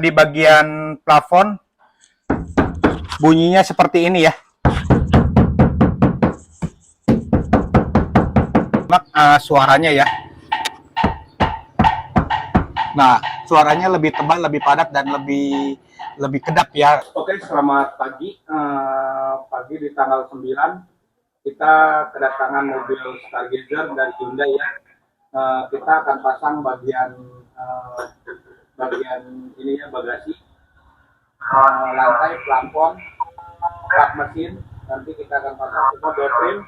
Di bagian plafon bunyinya seperti ini ya. Suaranya ya. Nah, suaranya lebih tebal, lebih padat, dan lebih kedap ya. Oke, selamat pagi. Pagi di tanggal 9, kita kedatangan mobil Stargazer dari Hyundai ya. Kita akan pasang bagian ininya bagasi, lantai, plafon, bak mesin. Nanti kita akan pasang semua door trim,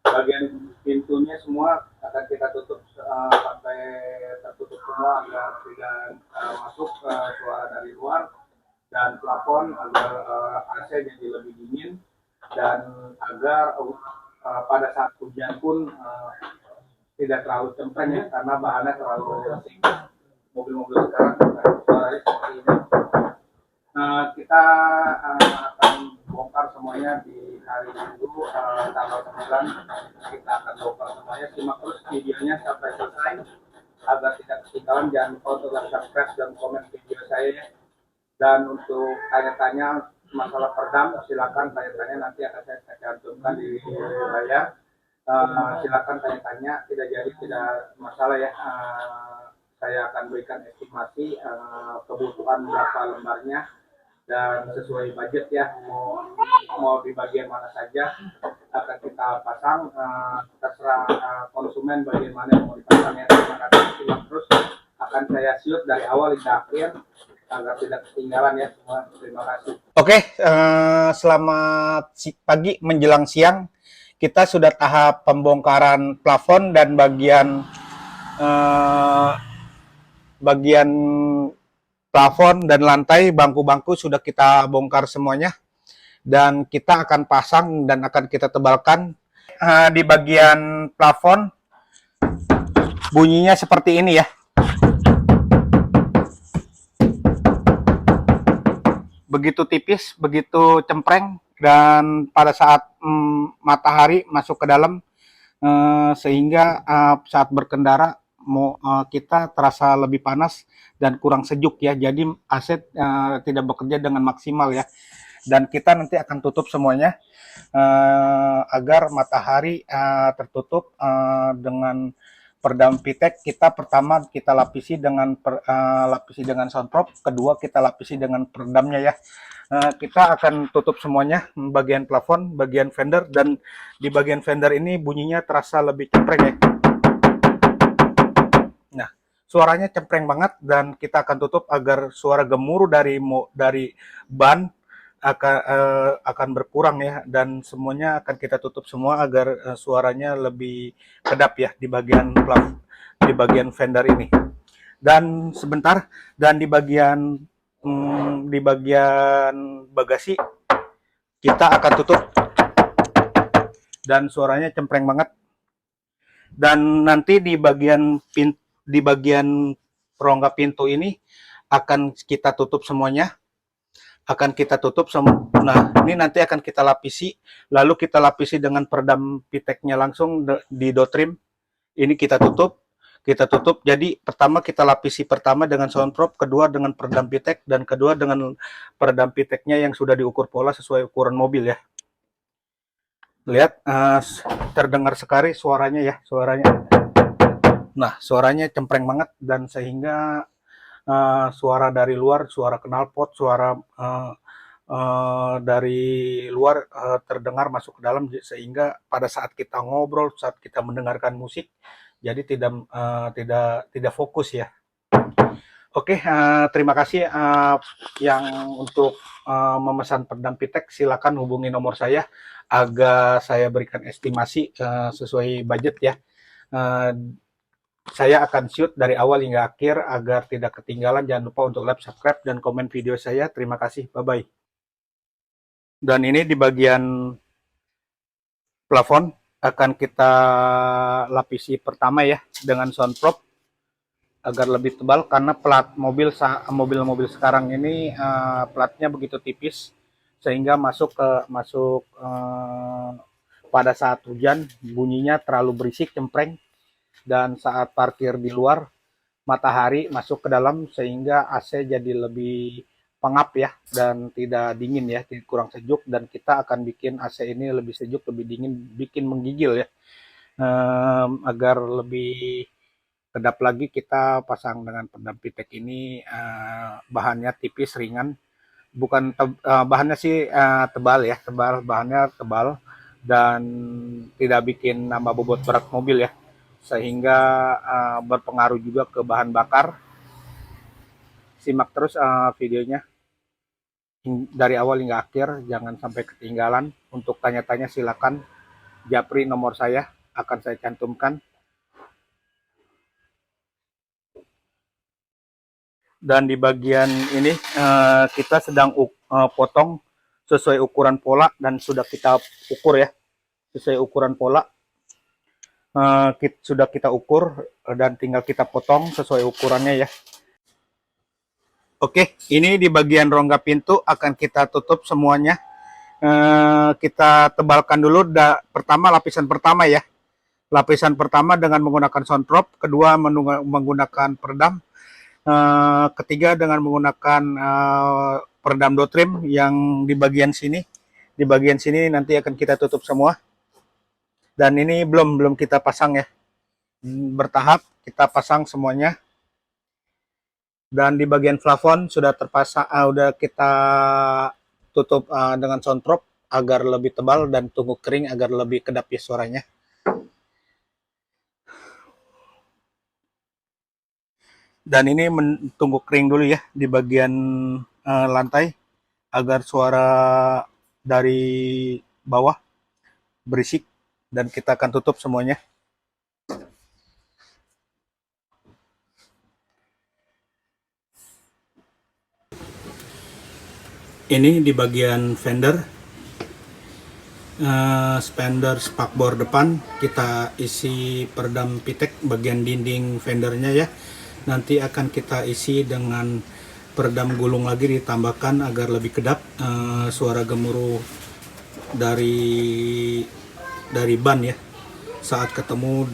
bagian pintunya semua akan kita tutup sampai tertutup semua agar tidak masuk suara dari luar, dan plafon agar AC jadi lebih dingin, dan agar pada saat hujan pun tidak terlalu cempreng ya, karena bahannya terlalu asing. Mobil-mobil sekarang suaranya seperti ini. Kita akan bongkar semuanya di hari Minggu tanggal 9. Kita akan bongkar semuanya. Simak terus videonya sampai selesai agar tidak ketinggalan. Jangan lupa untuk like, subscribe, dan komen video saya ya. Dan untuk tanya-tanya masalah peredam, silakan tanya-tanya, nanti akan saya cantumkan di layar. Silakan tanya-tanya, tidak jadi tidak masalah ya. Saya akan berikan estimasi kebutuhan berapa lembarnya, dan sesuai budget ya, mau di bagian mana saja akan kita pasang, terserah konsumen bagian mana yang mau dipasang ya. Terima kasih, simak terus, akan saya shoot dari awal hingga akhir agar tidak ketinggalan ya semua. Terima kasih. Oke, selamat pagi menjelang siang. Kita sudah tahap pembongkaran plafon dan bagian plafon dan lantai, bangku-bangku sudah kita bongkar semuanya, dan kita akan pasang dan akan kita tebalkan. Di bagian plafon bunyinya seperti ini ya. Begitu tipis, begitu cempreng, dan pada saat matahari masuk ke dalam, sehingga saat berkendara kita terasa lebih panas dan kurang sejuk ya. Jadi AC tidak bekerja dengan maksimal ya. Dan kita nanti akan tutup semuanya agar matahari tertutup dengan peredam Pitek. Pertama kita lapisi dengan soundproof, kedua kita lapisi dengan peredamnya ya. Kita akan tutup semuanya, bagian plafon, bagian fender, dan di bagian fender ini bunyinya terasa lebih cempreng ya. Nah, suaranya cempreng banget, dan kita akan tutup agar suara gemuruh dari ban akan berkurang ya, dan semuanya akan kita tutup semua agar suaranya lebih kedap ya di bagian fender ini. Dan sebentar, dan di bagian bagasi kita akan tutup, dan suaranya cempreng banget. Dan nanti di bagian perongga pintu ini akan kita tutup semuanya. Nah, ini nanti akan kita lapisi, lalu kita lapisi dengan peredam Piteknya langsung di door trim. Ini kita tutup. Jadi pertama kita lapisi dengan soundproof, kedua dengan peredam Pitek, dan kedua dengan peredam Piteknya yang sudah diukur pola sesuai ukuran mobil ya. Lihat, terdengar sekali suaranya ya, Nah, suaranya cempreng banget, dan sehingga suara dari luar, suara knalpot, suara dari luar terdengar masuk ke dalam, sehingga pada saat kita ngobrol, saat kita mendengarkan musik, jadi tidak fokus ya. Oke, terima kasih yang untuk memesan peredam Pitek. Silakan hubungi nomor saya agar saya berikan estimasi sesuai budget ya. Saya akan shoot dari awal hingga akhir agar tidak ketinggalan. Jangan lupa untuk like, subscribe, dan komen video saya. Terima kasih, bye-bye. Dan ini di bagian plafon akan kita lapisi pertama ya dengan soundproof agar lebih tebal, karena plat mobil sekarang ini platnya begitu tipis sehingga pada saat hujan bunyinya terlalu berisik, cempreng, dan saat parkir di luar matahari masuk ke dalam sehingga AC jadi lebih pengap ya dan tidak dingin ya, kurang sejuk, dan kita akan bikin AC ini lebih sejuk, lebih dingin, bikin menggigil ya. Agar lebih kedap lagi kita pasang dengan peredam pitek ini, bahannya tipis, ringan, bukan bahannya sih tebal ya, bahannya tebal dan tidak bikin nambah bobot berat mobil ya, sehingga berpengaruh juga ke bahan bakar. Simak terus videonya dari awal hingga akhir, jangan sampai ketinggalan. Untuk tanya-tanya silakan japri nomor saya, akan saya cantumkan. Dan di bagian ini kita sedang potong sesuai ukuran pola dan sudah kita ukur ya, sesuai ukuran pola. Sudah kita ukur dan tinggal kita potong sesuai ukurannya ya. Oke, ini di bagian rongga pintu akan kita tutup semuanya. Kita tebalkan dulu pertama, lapisan pertama ya. Lapisan pertama dengan menggunakan sound prop, kedua menggunakan peredam, ketiga dengan menggunakan peredam dotrim yang di bagian sini. Di bagian sini nanti akan kita tutup semua. Dan ini belum kita pasang ya. Bertahap kita pasang semuanya. Dan di bagian plafon sudah terpasang, udah kita tutup dengan sound prop agar lebih tebal dan tunggu kering agar lebih kedap ya suaranya. Dan ini tunggu kering dulu ya di bagian lantai agar suara dari bawah berisik, dan kita akan tutup semuanya. Ini di bagian fender, spender spakbor depan kita isi peredam pitek bagian dinding fendernya ya. Nanti akan kita isi dengan peredam gulung lagi ditambahkan agar lebih kedap suara gemuruh dari ban ya saat ketemu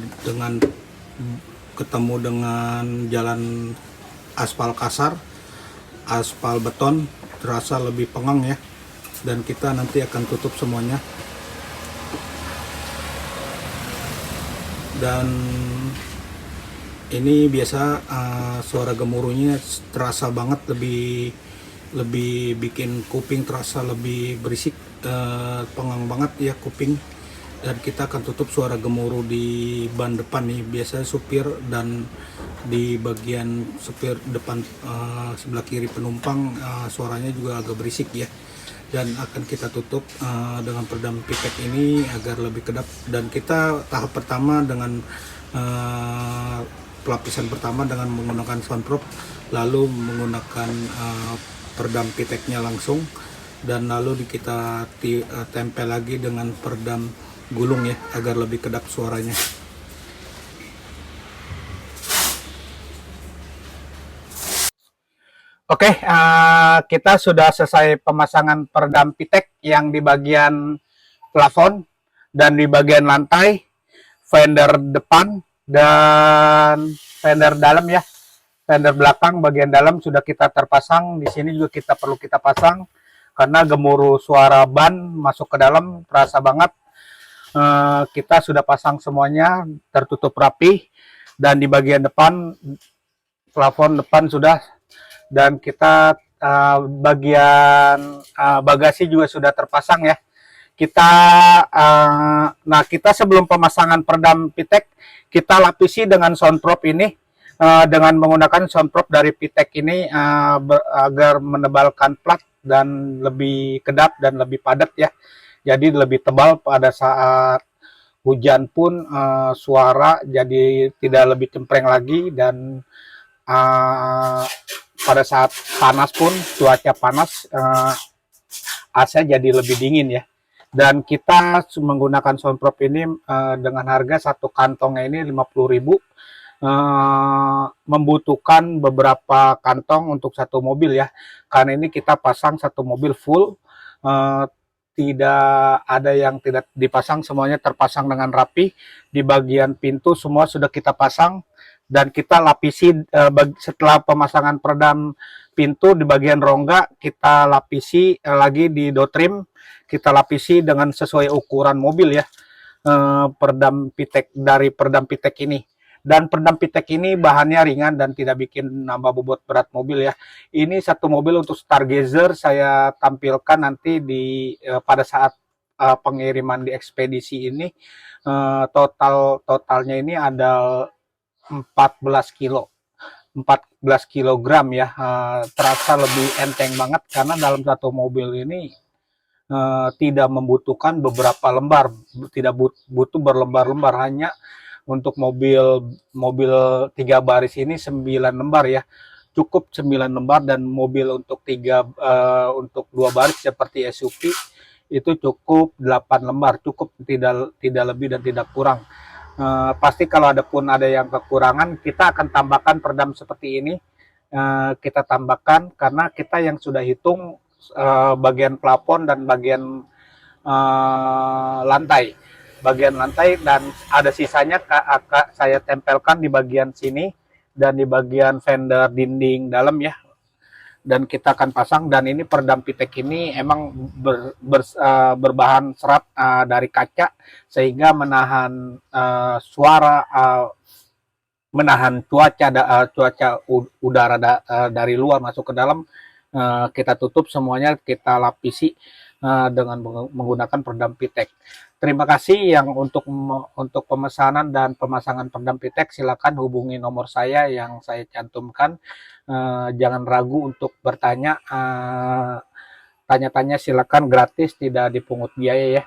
dengan jalan aspal kasar, aspal beton, terasa lebih pengang ya. Dan kita nanti akan tutup semuanya. Dan ini biasa suara gemuruhnya terasa banget, lebih bikin kuping terasa lebih berisik, pengang banget ya kuping. Dan kita akan tutup suara gemuruh di ban depan nih, biasanya supir, dan di bagian supir depan sebelah kiri penumpang suaranya juga agak berisik ya. Dan akan kita tutup dengan peredam pitek ini agar lebih kedap. Dan kita tahap pertama dengan pelapisan pertama dengan menggunakan soundproof, lalu menggunakan peredam piteknya langsung, dan lalu kita tempel lagi dengan peredam gulung ya agar lebih kedap suaranya. Oke, kita sudah selesai pemasangan peredam pitek yang di bagian plafon dan di bagian lantai, fender depan dan fender dalam ya. Fender belakang bagian dalam sudah kita terpasang. Di sini juga perlu kita pasang karena gemuruh suara ban masuk ke dalam terasa banget. Kita sudah pasang semuanya, tertutup rapi, dan di bagian depan plafon depan sudah, dan kita bagian bagasi juga sudah terpasang ya. Kita sebelum pemasangan peredam pitek, kita lapisi dengan soundproof ini dengan menggunakan soundproof dari pitek ini agar menebalkan plat dan lebih kedap dan lebih padat ya. Jadi lebih tebal pada saat hujan pun suara jadi tidak lebih cempreng lagi, dan pada saat panas pun, cuaca panas, AC jadi lebih dingin ya. Dan kita menggunakan soundproof ini dengan harga satu kantongnya ini 50.000, membutuhkan beberapa kantong untuk satu mobil ya, karena ini kita pasang satu mobil full, tidak ada yang tidak dipasang, semuanya terpasang dengan rapi. Di bagian pintu semua sudah kita pasang, dan kita lapisi setelah pemasangan peredam pintu di bagian rongga, kita lapisi lagi di door trim, kita lapisi dengan sesuai ukuran mobil ya, peredam pitek dari peredam pitek ini. Dan peredam pitek ini bahannya ringan dan tidak bikin nambah bobot berat mobil ya. Ini satu mobil untuk Stargazer saya tampilkan nanti di pada saat pengiriman di ekspedisi ini. Totalnya ini ada 14 kilo. 14 kilogram ya, terasa lebih enteng banget karena dalam satu mobil ini tidak membutuhkan beberapa lembar, tidak butuh berlembar-lembar, hanya untuk mobil 3 baris ini 9 lembar ya, cukup 9 lembar, dan mobil untuk 2 baris seperti SUV itu cukup 8 lembar, cukup, tidak lebih dan tidak kurang. Pasti kalau ada yang kekurangan, kita akan tambahkan peredam seperti ini. Kita tambahkan karena kita yang sudah hitung bagian plafon dan bagian lantai, dan ada sisanya saya tempelkan di bagian sini dan di bagian fender dinding dalam ya, dan kita akan pasang. Dan ini peredam pitek ini emang berbahan serat dari kaca, sehingga menahan suara, menahan cuaca udara dari luar masuk ke dalam. Kita tutup semuanya, kita lapisi dengan menggunakan peredam pitek. Terima kasih yang untuk pemesanan dan pemasangan peredam pitek, silakan hubungi nomor saya yang saya cantumkan. Jangan ragu untuk bertanya, tanya-tanya silakan, gratis, tidak dipungut biaya ya.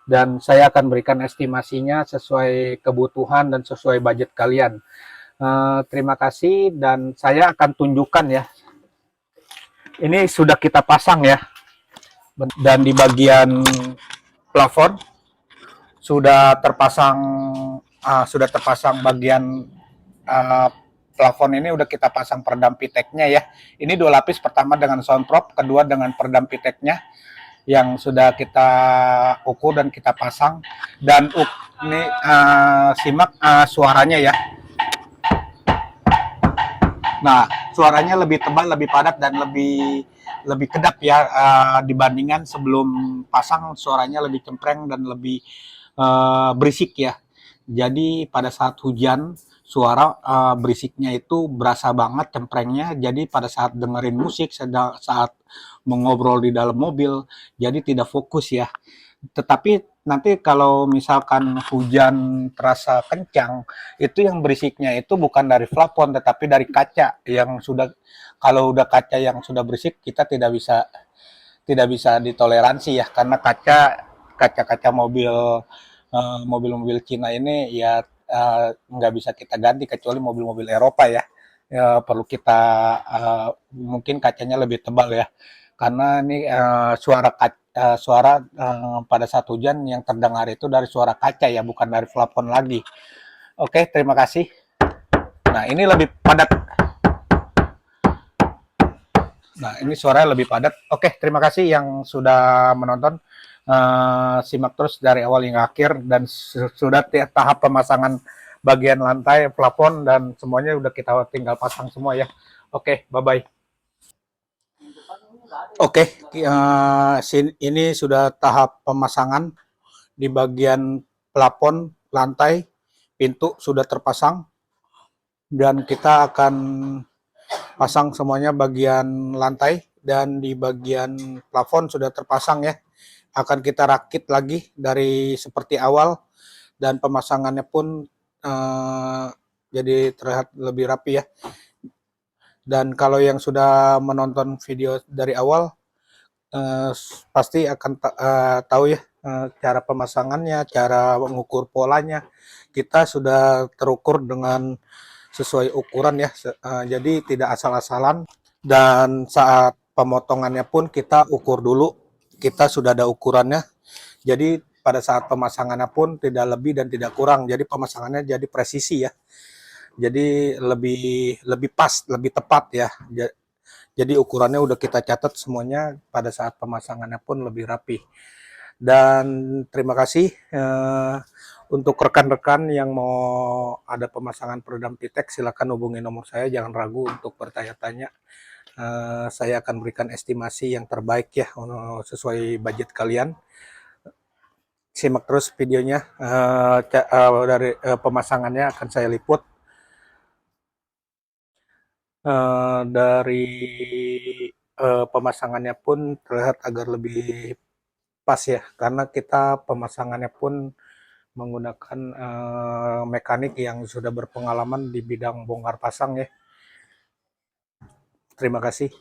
Dan saya akan berikan estimasinya sesuai kebutuhan dan sesuai budget kalian. Terima kasih, dan saya akan tunjukkan ya. Ini sudah kita pasang ya, dan di bagian plafon sudah terpasang bagian plafon ini udah kita pasang peredam piteknya ya. Ini 2 lapis, pertama dengan soundprop, kedua dengan peredam piteknya yang sudah kita ukur dan kita pasang. Dan ini simak suaranya ya. Nah, suaranya lebih tebal, lebih padat, dan lebih kedap ya, dibandingkan sebelum pasang. Suaranya lebih cempreng dan lebih berisik ya. Jadi pada saat hujan, suara berisiknya itu berasa banget, cemprengnya. Jadi pada saat dengerin musik, saat mengobrol di dalam mobil, jadi tidak fokus ya. Tetapi nanti kalau misalkan hujan terasa kencang, itu yang berisiknya itu bukan dari plafon, tetapi dari kaca yang sudah, kalau udah kaca yang sudah berisik, kita tidak bisa ditoleransi ya, karena kaca mobil-mobil Cina ini ya nggak bisa kita ganti kecuali mobil-mobil Eropa ya. Perlu kita mungkin kacanya lebih tebal ya, karena ini suara pada saat hujan yang terdengar itu dari suara kaca ya, bukan dari plafon lagi. Oke, terima kasih. Nah, ini lebih padat. Nah, ini suaranya lebih padat. Oke, terima kasih yang sudah menonton. Simak terus dari awal hingga akhir, dan sudah tahap pemasangan bagian lantai, plafon, dan semuanya udah kita tinggal pasang semua ya. Oke, bye-bye. Oke, ini sudah tahap pemasangan di bagian plafon, lantai, pintu sudah terpasang, dan kita akan pasang semuanya bagian lantai, dan di bagian plafon sudah terpasang ya. Akan kita rakit lagi dari seperti awal, dan pemasangannya pun jadi terlihat lebih rapi ya. Dan kalau yang sudah menonton video dari awal pasti akan tahu ya cara pemasangannya, cara mengukur polanya. Kita sudah terukur dengan sesuai ukuran ya, jadi tidak asal-asalan. Dan saat pemotongannya pun kita ukur dulu, kita sudah ada ukurannya. Jadi pada saat pemasangannya pun tidak lebih dan tidak kurang, jadi pemasangannya jadi presisi ya. Jadi lebih pas, lebih tepat ya. Jadi ukurannya udah kita catat semuanya, pada saat pemasangannya pun lebih rapi. Dan terima kasih Untuk rekan-rekan yang mau ada pemasangan peredam Pitek, silakan hubungi nomor saya, jangan ragu untuk bertanya-tanya. Saya akan berikan estimasi yang terbaik ya, sesuai budget kalian. Simak terus videonya, dari pemasangannya akan saya liput. Dari pemasangannya pun terlihat agar lebih pas ya, karena kita pemasangannya pun menggunakan mekanik yang sudah berpengalaman di bidang bongkar pasang ya. Terima kasih.